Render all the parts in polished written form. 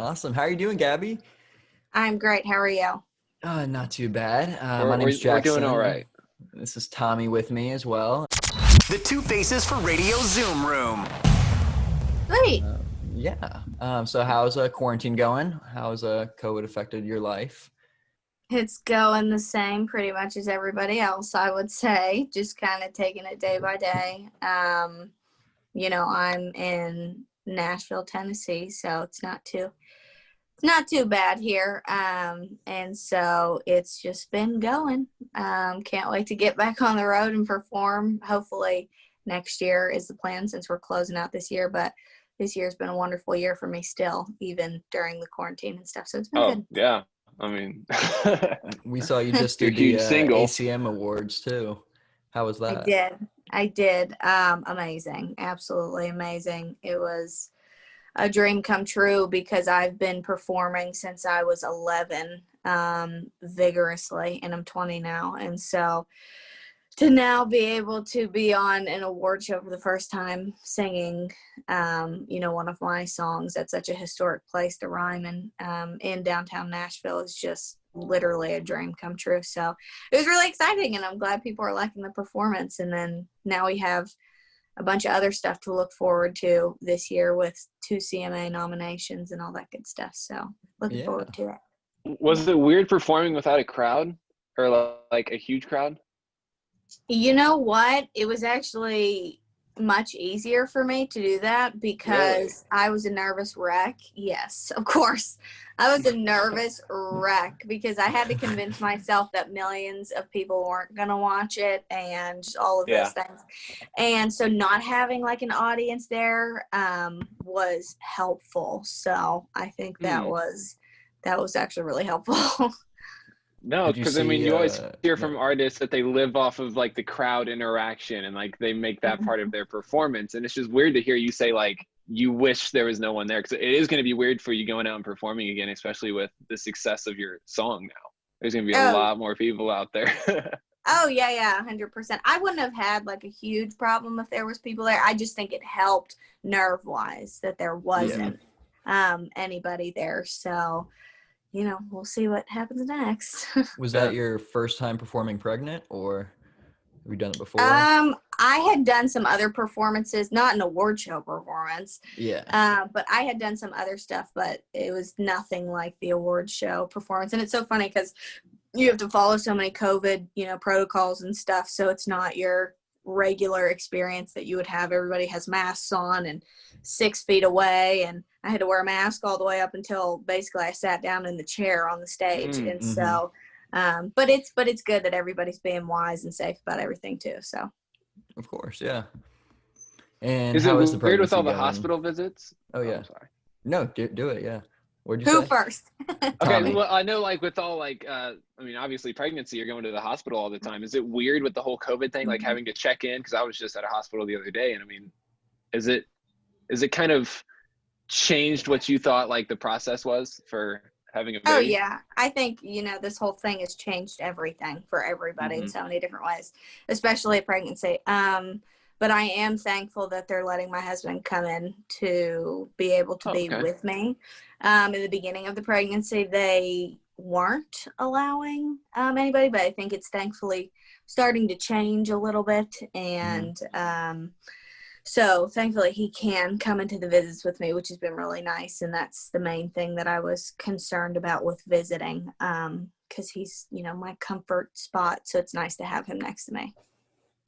Awesome. How are you doing, Gabby? I'm great. How are you? Not too bad. We're, My we're, name's we're doing all Jackson. right. This is Tommy with me as well. The Two Faces for Radio Zoom Room. Great. So how's quarantine going? How's COVID affected your life? It's going the same pretty much as everybody else, I would say. Just kind of taking it day by day. I'm in Nashville, Tennessee, so it's not too bad here. And so it's just been going. Can't wait to get back on the road and perform. Hopefully next year is the plan since we're closing out this year, but this year's been a wonderful year for me still, even during the quarantine and stuff. So it's been good. Yeah. I mean, We saw you just your did the huge single. ACM Awards too. How was that? I did. Amazing. Absolutely amazing. It was a dream come true because I've been performing since I was 11, vigorously, and I'm 20 now. And so to now be able to be on an award show for the first time singing, one of my songs at such a historic place to rhyme in downtown Nashville is just literally a dream come true. So it was really exciting, and I'm glad people are liking the performance. And then now we have a bunch of other stuff to look forward to this year with 2 CMA nominations and all that good stuff. So looking forward to it. Was it weird performing without a crowd or like a huge crowd? You know what? It was actually much easier for me to do that because Really? I was a nervous wreck. Yes, of course. I was a nervous wreck because I had to convince myself that millions of people weren't going to watch it and all of those things. And so not having like an audience there was helpful. So I think that was actually really helpful. No, because I mean, you always hear from artists that they live off of like the crowd interaction and like they make that part of their performance. And it's just weird to hear you say like you wish there was no one there, because it is going to be weird for you going out and performing again, especially with the success of your song now. There's going to be a lot more people out there. Oh, yeah, 100%. I wouldn't have had like a huge problem if there was people there. I just think it helped nerve-wise that there wasn't anybody there. So we'll see what happens next. Was that your first time performing pregnant, or have you done it before? I had done some other performances, not an award show performance. Yeah. But I had done some other stuff, but it was nothing like the award show performance. And it's so funny because you have to follow so many COVID, protocols and stuff. So it's not your regular experience that you would have. Everybody has masks on and 6 feet away, and I had to wear a mask all the way up until basically I sat down in the chair on the stage. And so but it's good that everybody's being wise and safe about everything too. So of course, yeah. And is how it is the weird with all pregnancy the going? hospital visits? Oh yeah. I'm sorry. No, do it. Yeah. What'd you who say? first? Okay, Tommy. well, I know like with all like, I mean, obviously pregnancy, you're going to the hospital all the time. Is it weird with the whole COVID thing, like having to check in? Because I was just at a hospital the other day, and I mean, is it kind of changed what you thought like the process was for having a baby? Oh yeah, I think this whole thing has changed everything for everybody in so many different ways, especially pregnancy. But I am thankful that they're letting my husband come in to be able to be with me. In the beginning of the pregnancy, they weren't allowing anybody, but I think it's thankfully starting to change a little bit. And so thankfully he can come into the visits with me, which has been really nice. And that's the main thing that I was concerned about with visiting, because he's, my comfort spot. So it's nice to have him next to me.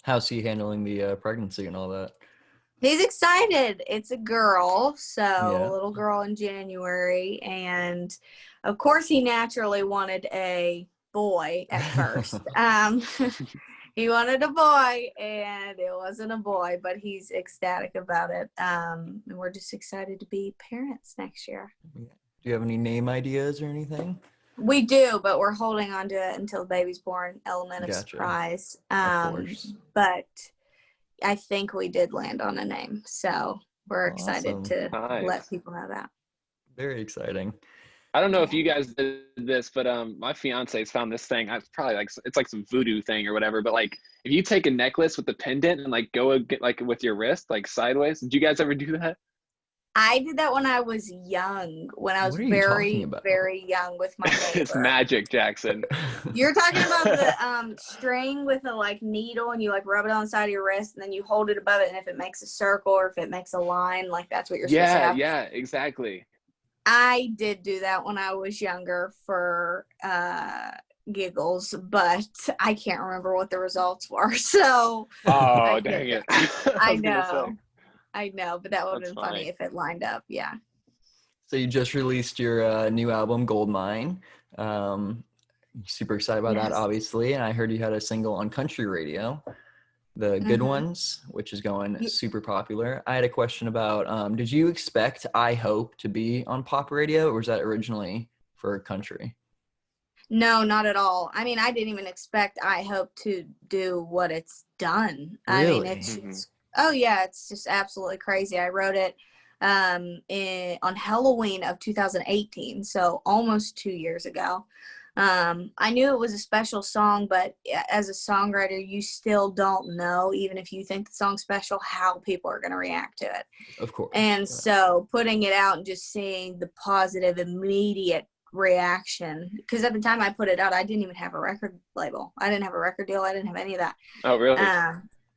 How's he handling the pregnancy and all that? He's excited. It's a girl, so Yeah. a little girl in January. And of course he naturally wanted a boy at first. He wanted a boy, and it wasn't a boy, but he's ecstatic about it. And we're just excited to be parents next year. Do you have any name ideas or anything? We do, but we're holding on to it until the baby's born, element of surprise. Of course. But I think we did land on a name, so we're excited to let people know that. Very exciting. I don't know if you guys did this, but my fiance's found this thing. It's probably like, it's like some voodoo thing or whatever. But like, if you take a necklace with the pendant and like go like with your wrist like sideways, did you guys ever do that? I did that when I was young, when I was What are you talking very, about? very young with my neighbor. It's magic, Jackson. You're talking about the string with a like needle, and you like rub it on the side of your wrist, and then you hold it above it, and if it makes a circle or if it makes a line, like that's what you're supposed to have. Yeah, exactly. I did do that when I was younger for giggles, but I can't remember what the results were. So oh, dang it. I know, but that would have been funny. funny if it lined up. Yeah. So you just released your new album, Goldmine. Super excited about that, obviously. And I heard you had a single on country radio, The Good Ones, which is going super popular. I had a question about, did you expect I Hope to be on pop radio, or was that originally for country? No, not at all. I mean, I didn't even expect I Hope to do what it's done. Really? I mean, it's just, oh yeah, it's just absolutely crazy. I wrote it on Halloween of 2018, so almost 2 years ago. I knew it was a special song, but as a songwriter, you still don't know, even if you think the song's special, how people are going to react to it. Of course. And so putting it out and just seeing the positive, immediate reaction, because at the time I put it out, I didn't even have a record label. I didn't have a record deal. I didn't have any of that. Oh, really?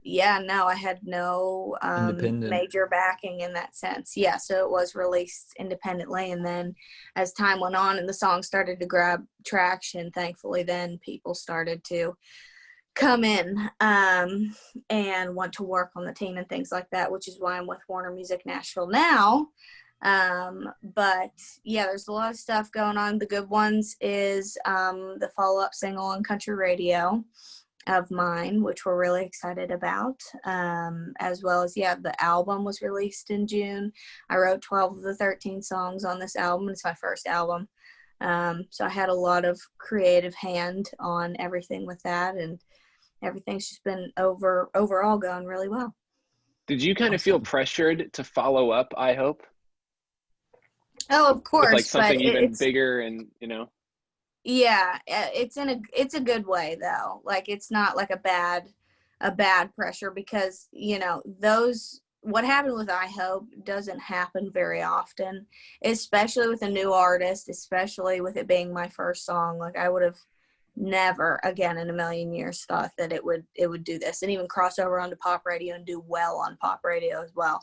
Yeah, no, I had no major backing in that sense. Yeah, so it was released independently, and then as time went on and the song started to grab traction, thankfully, then people started to come in and want to work on the team and things like that, which is why I'm with Warner Music Nashville now. But yeah, there's a lot of stuff going on. The Good Ones is the follow-up single on country radio of mine, which we're really excited about, as well as the album was released in June. I wrote 12 of the 13 songs on this album. It's my first album, so I had a lot of creative hand on everything with that, and everything's just been overall going really well. Did you kind of feel pressured to follow up I Hope? Oh, of course. With like something even bigger, and yeah, it's a good way though. Like, it's not like a bad pressure, because what happened with I Hope doesn't happen very often, especially with a new artist, especially with it being my first song. Like, I would have never again in a million years thought that it would do this and even cross over onto pop radio and do well on pop radio as well.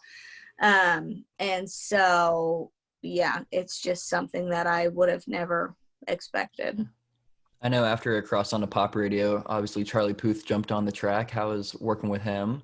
And so yeah, it's just something that I would have never expected. I know after it crossed onto pop radio, obviously Charlie Puth jumped on the track. How was working with him?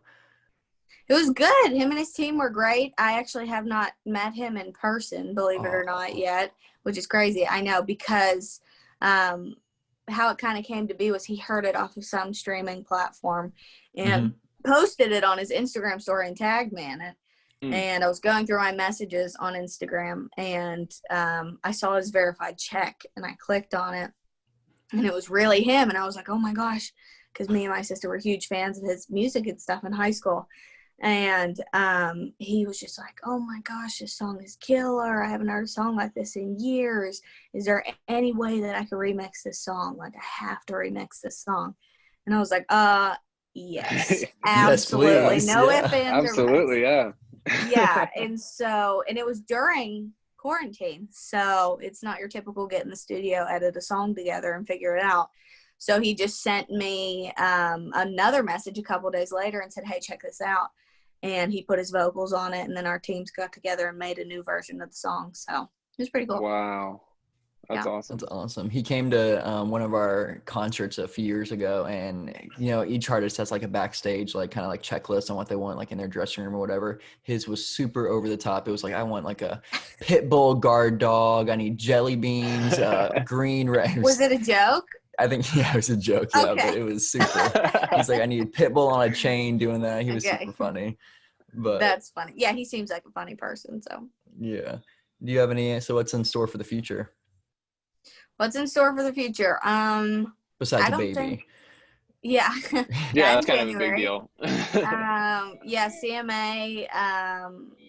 It was good. Him and his team were great. I actually have not met him in person, believe it or not, yet, which is crazy. I know, because how it kind of came to be was he heard it off of some streaming platform and posted it on his Instagram story and tagged me in it. And I was going through my messages on Instagram, and I saw his verified check, and I clicked on it, and it was really him. And I was like, oh my gosh, because me and my sister were huge fans of his music and stuff in high school. And he was just like, oh my gosh, this song is killer. I haven't heard a song like this in years. Is there any way that I could remix this song? Like, I have to remix this song. And I was like, yes, absolutely. Yes, no ifs, ands, absolutely, or buts. Yeah. And it was during quarantine, so it's not your typical get in the studio, edit a song together and figure it out. So he just sent me another message a couple days later and said, hey, check this out. And he put his vocals on it, and then our teams got together and made a new version of the song. So it was pretty cool. Wow. That's awesome. That's awesome. He came to one of our concerts a few years ago, and each artist has like a backstage like kind of like checklist on what they want like in their dressing room or whatever. His was super over the top. It was like, I want like a pit bull guard dog. I need jelly beans, green red. Was it a joke? I think it was a joke. Yeah, okay. But it was super. He's like, I need pit bull on a chain doing that. He was super funny. But that's funny. Yeah, he seems like a funny person. So yeah. Do you have any? So what's in store for the future? What's in store for the future? Besides a baby. Yeah. Yeah, that's kind of a big deal. Yeah, CMA.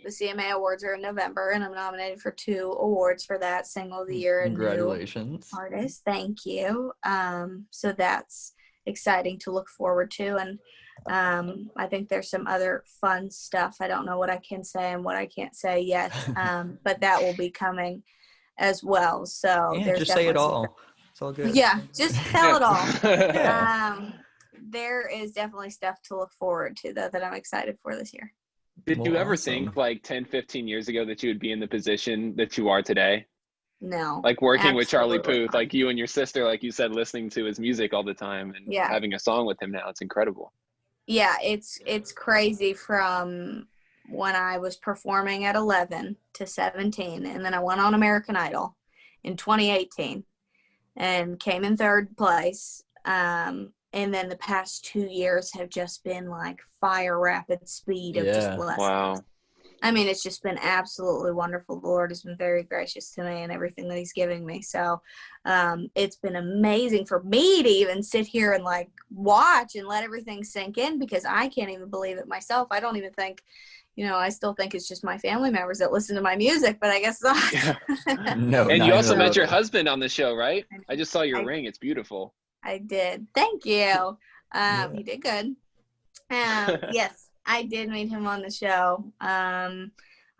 The CMA Awards are in November, and I'm nominated for 2 awards for that. Single of the Year and Congratulations. New Artist. Thank you. So that's exciting to look forward to. And I think there's some other fun stuff. I don't know what I can say and what I can't say yet, but that will be coming as well. So Yeah, there's just say it definitely all. It's all good. Yeah, just tell it all. Yeah. There is definitely stuff to look forward to, though, that I'm excited for this year. Did you ever think like 10, 15 years ago that you would be in the position that you are today? No. Like working with Charlie absolutely Puth, not. like you and your sister, like you said, listening to his music all the time and Yeah. having a song with him now. It's incredible. Yeah, it's crazy from when I was performing at 11 to 17, and then I went on American Idol in 2018 and came in third place. And then the past 2 years have just been like fire rapid speed of just blessings. Wow. I mean, it's just been absolutely wonderful. The Lord has been very gracious to me and everything that he's giving me. So it's been amazing for me to even sit here and like watch and let everything sink in, because I can't even believe it myself. I don't even think, I still think it's just my family members that listen to my music, but I guess not. Yeah. No, and you also even met your husband on the show, right? I just saw your ring. It's beautiful. I did. Thank you. You did good. Yes. I did meet him on the show. I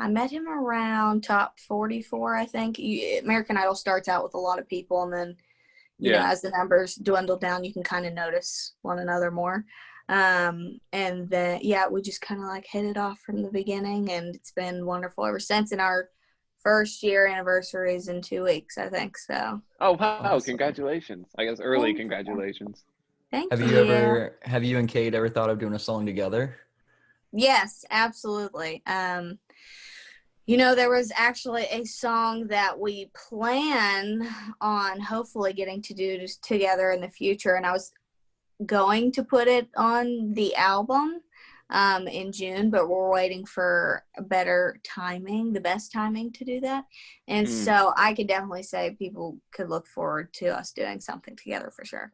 met him around top 44, I think. American Idol starts out with a lot of people, and then, you know, as the numbers dwindle down, you can kind of notice one another more. And then, we just kind of like hit it off from the beginning, and it's been wonderful ever since. And our first year anniversary is in 2 weeks, I think. So. Oh, wow. Awesome. Congratulations. I guess early congratulations. Thank you. Have you and Kate ever thought of doing a song together? Yes, absolutely. There was actually a song that we plan on hopefully getting to do together in the future, and I was going to put it on the album in June, but we're waiting for a better timing, the best timing to do that. And so I could definitely say people could look forward to us doing something together for sure.